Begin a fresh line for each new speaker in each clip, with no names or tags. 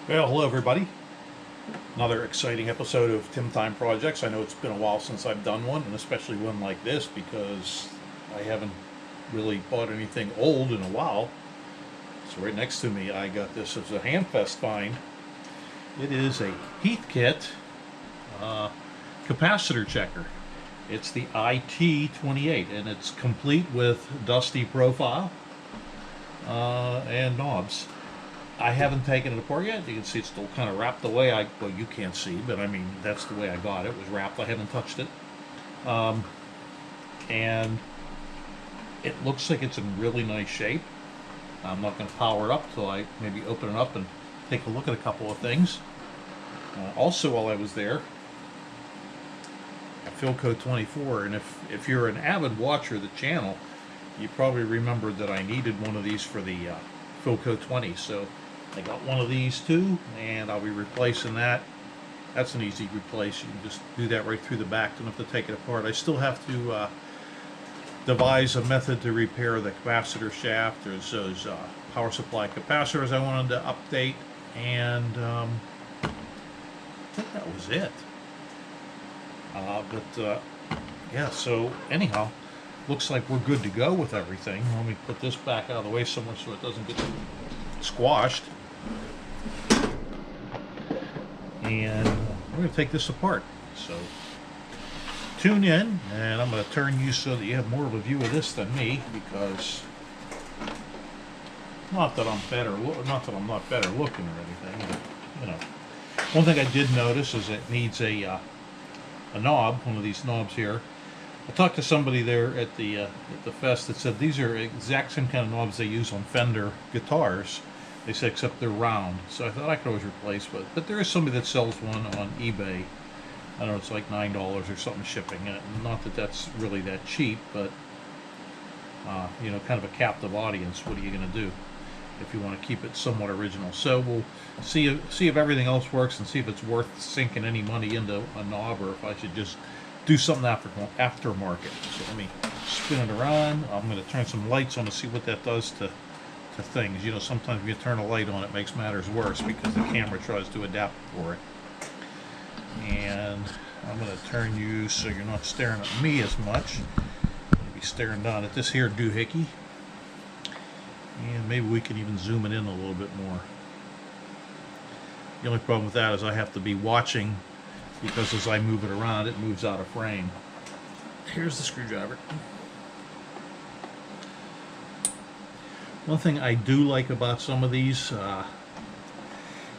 Well, hello everybody. Another exciting episode of Tim Time Projects. I know it's been a while since I've done one, and especially one like this because I haven't really bought anything old in a while. So right next to me, I got this as a hamfest find. It is a Heathkit capacitor checker. It's the IT-28, and it's complete with dusty profile and knobs. I haven't taken it apart yet. You can see it's still kind of wrapped the way well, you can't see, but I mean, that's the way I got it. It was wrapped. I haven't touched it. And it looks like it's in really nice shape. I'm not going to power it up till I maybe open it up and take a look at a couple of things. Also, while I was there, at Philco 24, and if you're an avid watcher of the channel, you probably remember that I needed one of these for the Philco 20, so I got one of these too, and I'll be replacing that. That's an easy replace. You can just do that right through the back. Don't have to take it apart. I still have to devise a method to repair the capacitor shaft. There's those power supply capacitors I wanted to update, and I think that was it. Yeah, so anyhow, looks like we're good to go with everything. Let me put this back out of the way somewhere so it doesn't get squashed. And we're going to take this apart. So tune in, and I'm going to turn you so that you have more of a view of this than me, because not that I'm not better looking or anything, but you know. One thing I did notice is it needs a knob, one of these knobs here. I talked to somebody there at the fest that said these are exact same kind of knobs they use on Fender guitars. They said except they're round, so I thought I could always replace. But there is somebody that sells one on eBay. I don't know, it's like $9 or something shipping. Not that that's really that cheap, but you know, kind of a captive audience. What are you going to do if you want to keep it somewhat original? So we'll see if everything else works and see if it's worth sinking any money into a knob, or if I should just do something aftermarket. So let me spin it around. I'm going to turn some lights on to see what that does to things. You know, sometimes when you turn a light on, it makes matters worse because the camera tries to adapt for it. And I'm going to turn you so you're not staring at me as much. Maybe staring down at this here doohickey. And maybe we can even zoom it in a little bit more. The only problem with that is I have to be watching, because as I move it around, it moves out of frame. Here's the screwdriver. One thing I do like about some of these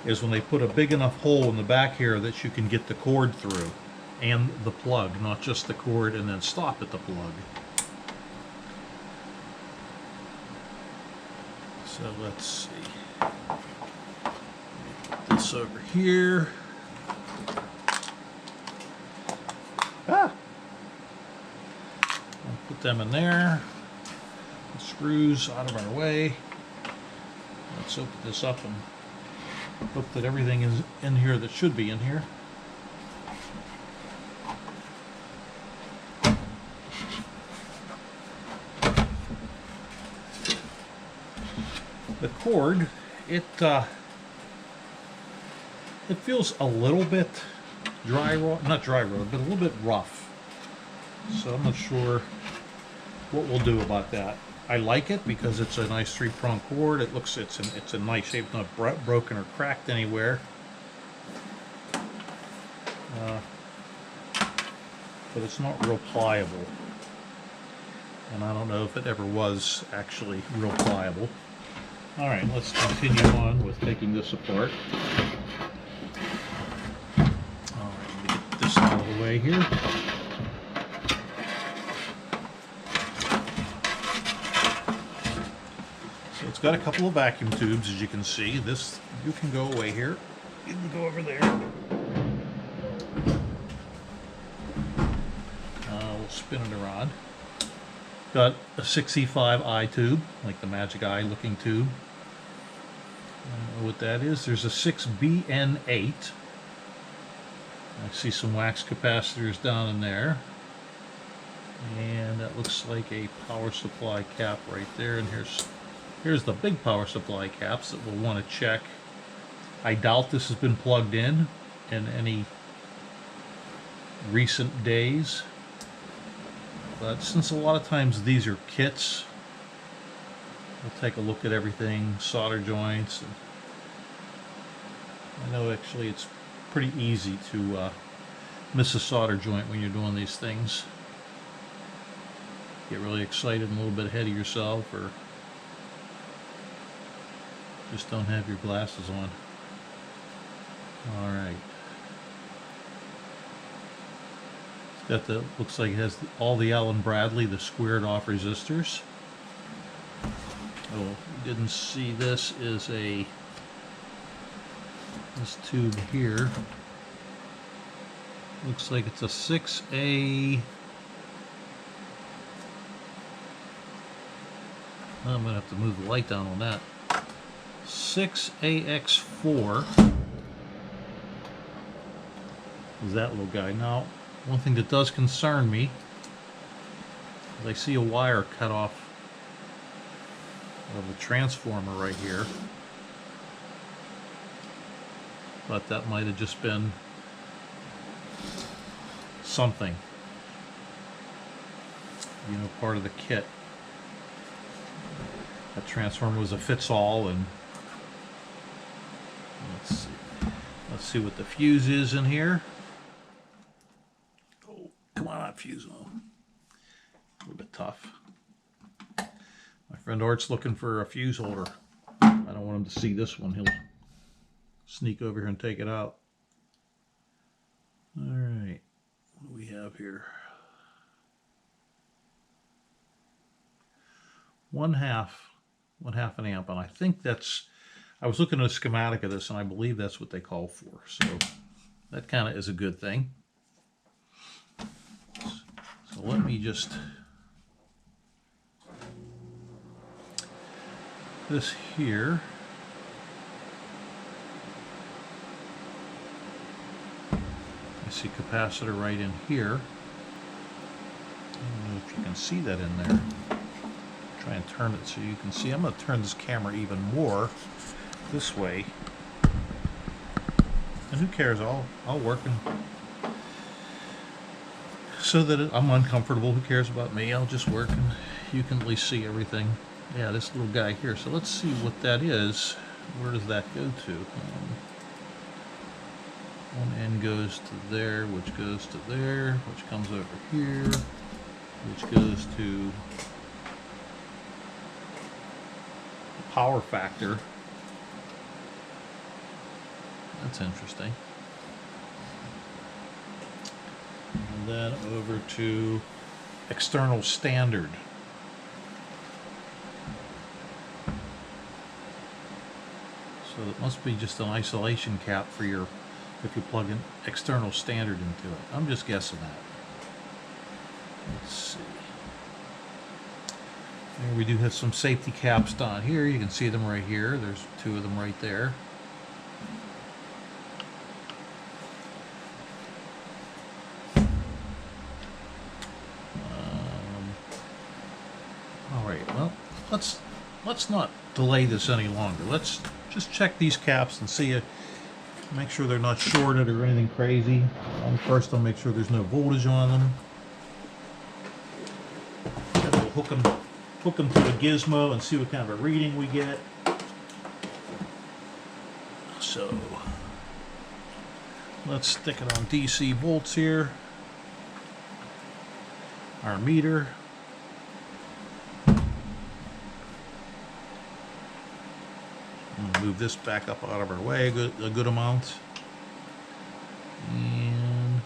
is when they put a big enough hole in the back here that you can get the cord through, and the plug, not just the cord and then stop at the plug. So let's see. Put this over here. I'll put them in there. The screws out of our way. Let's open this up and hope that everything is in here that should be in here. The cord, it feels a little bit not dry rot, but a little bit rough. So I'm not sure what we'll do about that. I like it because it's a nice three-prong cord. It's a nice shape, not broken or cracked anywhere. But it's not real pliable, and I don't know if it ever was actually real pliable. All right, let's continue on with taking this apart. All right, let me get this out of the way here. So it's got a couple of vacuum tubes, as you can see. This, you can go away here. You can go over there. We'll spin it around. Got a 6E5I tube, like the Magic Eye looking tube. I don't know what that is. There's a 6BN8. I see some wax capacitors down in there. And that looks like a power supply cap right there. And here's the big power supply caps that we'll want to check I doubt this has been plugged in any recent days. But since a lot of times these are kits, we'll take a look at everything, solder joints. And I know actually it's pretty easy to miss a solder joint when you're doing these things. Get really excited and a little bit ahead of yourself, or just don't have your glasses on. Alright. It's got the, looks like it has all the Allen Bradley, the squared off resistors. Oh, you didn't see this is this tube here. Looks like it's a 6A. I'm gonna have to move the light down on that. 6AX4 is that little guy. Now, one thing that does concern me is I see a wire cut off of the transformer right here, but that might have just been something, you know, part of the kit. That transformer was a fits-all, and let's see what the fuse is in here. Oh, come on out, fuse. Oh, a little bit tough. My friend Art's looking for a fuse holder. I don't want him to see this one. He'll sneak over here and take it out. All right, what do we have here? 1/2 an amp, and I think that's, I was looking at a schematic of this and I believe that's what they call for, so that kind of is a good thing. So let me just, this here, I see capacitor right in here. I don't know if you can see that in there. Try and turn it so you can see. I'm going to turn this camera even more this way. And who cares? I'll work and so that I'm uncomfortable. Who cares about me? I'll just work and you can at least see everything. Yeah, this little guy here. So let's see what that is. Where does that go to? One end goes to there, which goes to there, which comes over here, which goes to power factor. That's interesting. And then over to external standard. So it must be just an isolation cap for your, if you plug in external standard into it. I'm just guessing that. Let's see. There we do have some safety caps down here. You can see them right here. There's two of them right there. All right. Well, let's not delay this any longer. Let's just check these caps and see it. Make sure they're not shorted or anything crazy. First, I'll make sure there's no voltage on them. Then we'll hook them to the gizmo and see what kind of a reading we get. So let's stick it on DC volts here. Our meter. Move this back up out of our way a good amount. And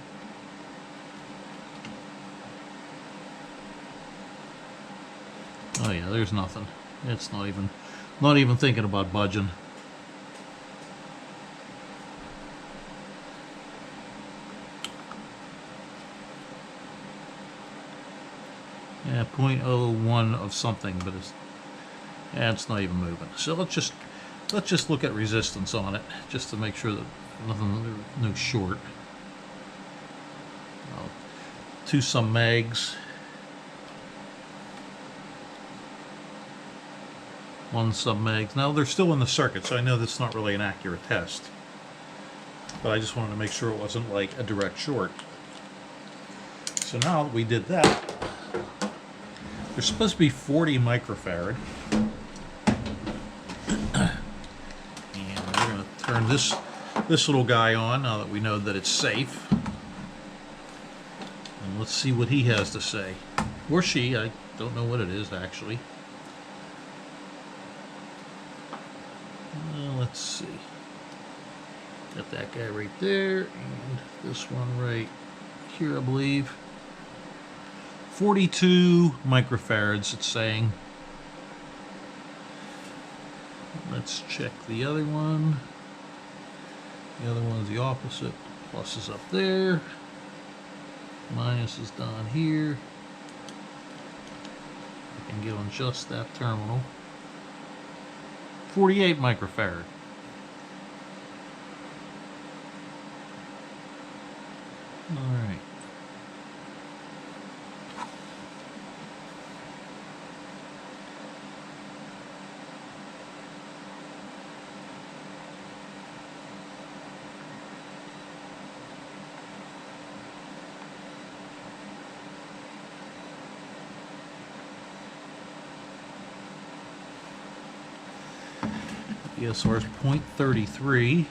oh yeah, there's nothing. It's not even thinking about budging. Yeah, 0.01 of something, but it's not even moving. So let's just look at resistance on it, just to make sure that no short. To some megs. 1 sub-megs. Now they're still in the circuit, so I know that's not really an accurate test. But I just wanted to make sure it wasn't like a direct short. So now that we did that, there's supposed to be 40 microfarad. And we're going to turn this little guy on now that we know that it's safe. And let's see what he has to say. Or she, I don't know what it is actually. Let's see. Got that guy right there, and this one right here, I believe. 42 microfarads, it's saying. Let's check the other one. The other one's the opposite. Plus is up there. Minus is down here. I can get on just that terminal. 48 microfarad. All right. ESR is 0.33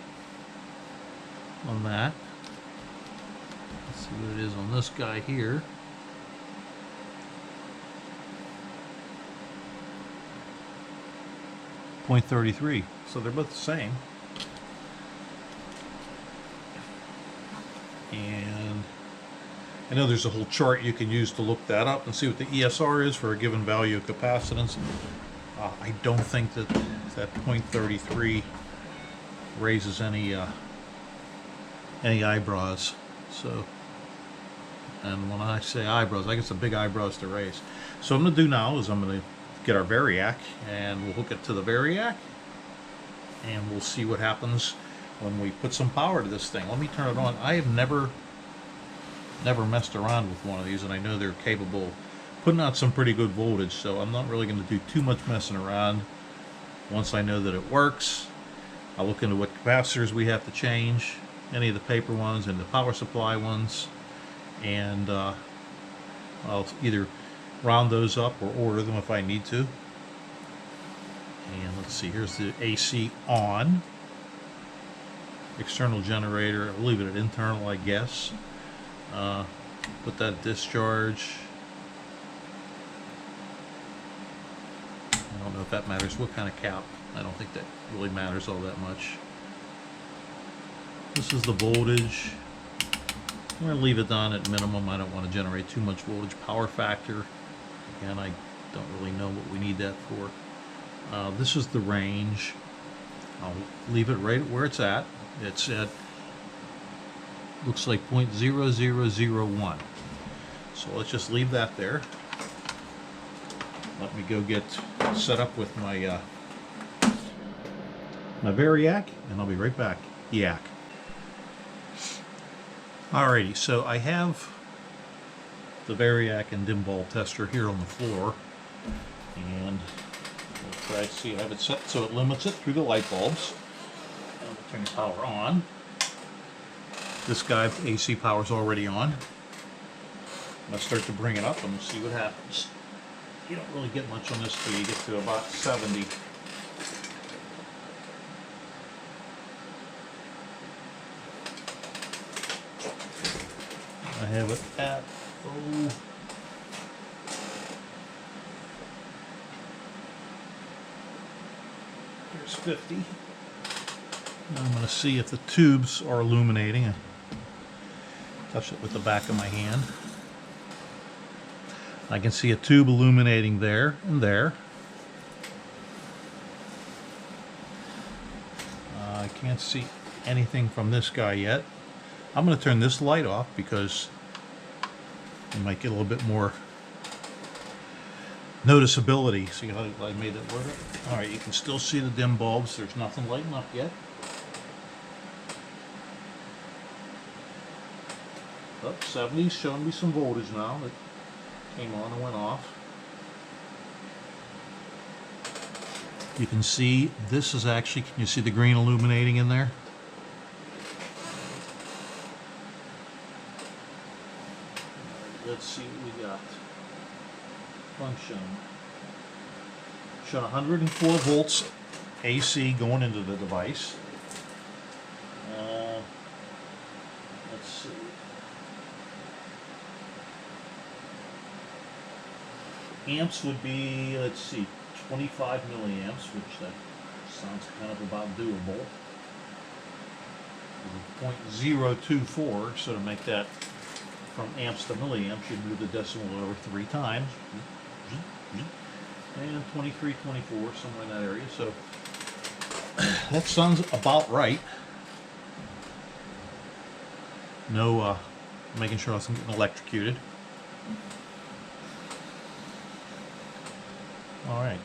on that. Let's see what it is on this guy here. .33. So they're both the same. And I know there's a whole chart you can use to look that up and see what the ESR is for a given value of capacitance. I don't think that 0.33 raises any eyebrows. So, and when I say eyebrows, I guess the big eyebrows to raise. So what I'm going to do now is I'm going to get our variac and we'll hook it to the variac and we'll see what happens when we put some power to this thing. Let me turn it on. I have never messed around with one of these, and I know they're capable of putting out some pretty good voltage, so I'm not really going to do too much messing around. Once I know that it works, I'll look into what capacitors we have to change, any of the paper ones and the power supply ones, and I'll either round those up or order them if I need to. And let's see, here's the AC on. External generator, I'll leave it at internal, I guess. Put that discharge. I don't know if that matters. What kind of cap? I don't think that really matters all that much. This is the voltage. I'm going to leave it on at minimum. I don't want to generate too much voltage. Power factor. Again, I don't really know what we need that for. This is the range. I'll leave it right where it's at. It's at, looks like 0.0001. So let's just leave that there. Let me go get set up with my my variac, and I'll be right back. Yak. Alrighty, so I have the variac and dim bulb tester here on the floor, and we'll try to see. I have it set so it limits it through the light bulbs. I'll turn the power on. This guy, AC power, is already on. I'm going to start to bring it up and we'll see what happens. You don't really get much on this till you get to about 70. I have it at, there's 50. Now I'm going to see if the tubes are illuminating. I touch it with the back of my hand. I can see a tube illuminating there and there. I can't see anything from this guy yet. I'm going to turn this light off because you might get a little bit more noticeability. See how I made that work? Alright, you can still see the dim bulbs. There's nothing lighting up yet. Up 70's showing me some voltage now. It came on and went off. You can see this is actually, can you see the green illuminating in there? Let's see what we got. Function. Showing 104 volts AC going into the device. Let's see. Amps would be, let's see, 25 milliamps, which that sounds kind of about doable. 0.024, so to make that from amps to milliamps, you'd move the decimal over 3 times. And 23, 24, somewhere in that area. So that sounds about right. No, making sure I wasn't getting electrocuted. All right.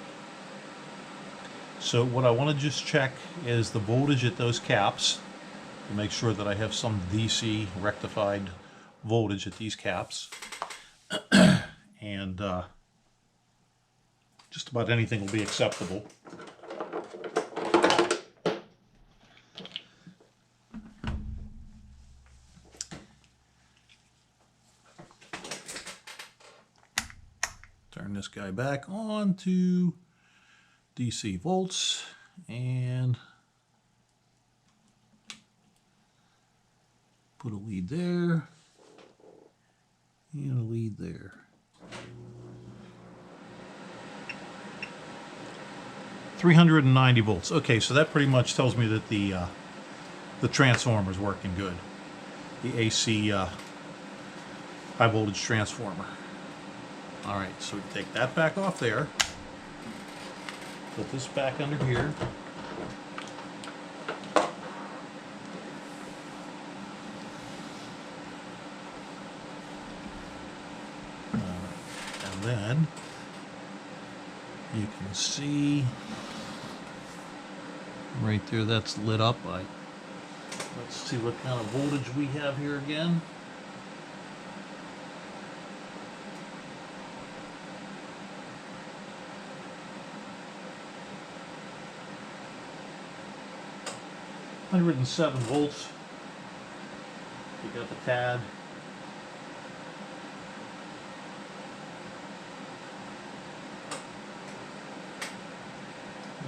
So what I want to just check is the voltage at those caps to make sure that I have some DC rectified voltage at these caps. And just about anything will be acceptable. Turn this guy back on to DC volts and put a lead there and a lead there. $390 volts. Okay, so that pretty much tells me that the transformer is working good. The AC high voltage transformer. All right, so we take that back off there. Put this back under here. And then you can see right there, that's lit up. Let's see what kind of voltage we have here again. $107 volts. We got the TAD.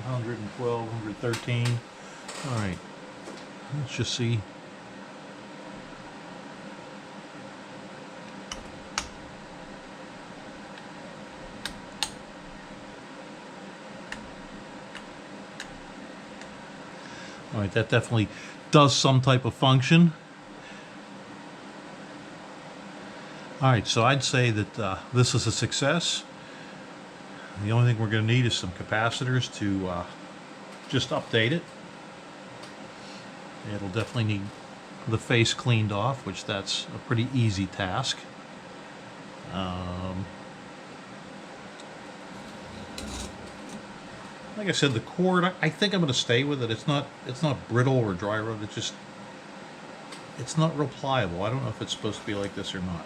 $112, $113. All right, let's just see. All right, that definitely does some type of function. All right, so I'd say that this is a success. The only thing we're going to need is some capacitors to just update it. It'll definitely need the face cleaned off, which that's a pretty easy task. Like I said, the cord, I think I'm going to stay with it. It's not brittle or dry rub. It's not real pliable. I don't know if it's supposed to be like this or not.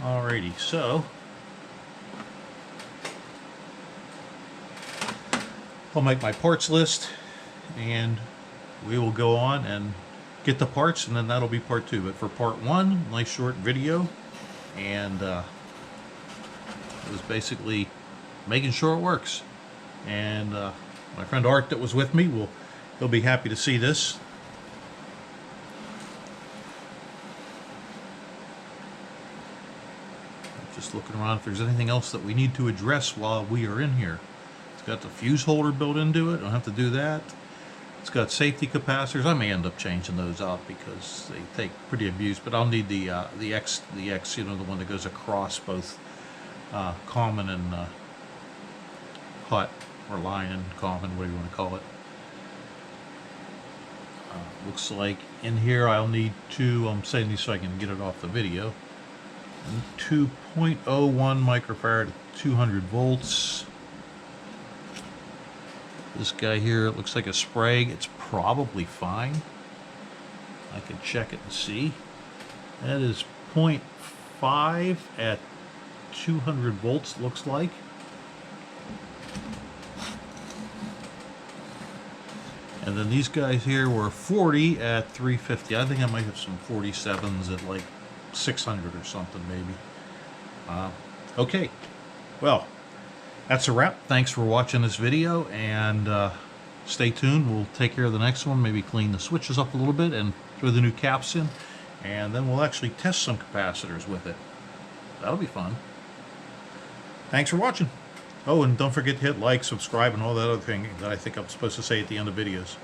Alrighty, so I'll make my parts list and we will go on and get the parts, and then that'll be part 2. But for part 1, nice short video, and it was basically making sure it works. And my friend Art that was with me, he'll be happy to see this. Just looking around if there's anything else that we need to address while we are in here. It's got the fuse holder built into it. I don't have to do that. It's got safety capacitors. I may end up changing those out because they take pretty abuse, but I'll need the X, you know, the one that goes across both common and hot, or line and common, whatever you want to call it. Looks like in here I'll need I'm saying these so I can get it off the video. 2.01 microfarad at 200 volts. This guy here, it looks like a Sprague. It's probably fine. I can check it and see. That is 0.5 at 200 volts, looks like. And then these guys here were 40 at 350. I think I might have some 47s at like 600 or something, maybe. Okay, well, that's a wrap. Thanks for watching this video, and stay tuned. We'll take care of the next one, maybe clean the switches up a little bit and throw the new caps in, and then we'll actually test some capacitors with it. That'll be fun. Thanks for watching. Oh, and don't forget to hit like, subscribe, and all that other thing that I think I'm supposed to say at the end of videos.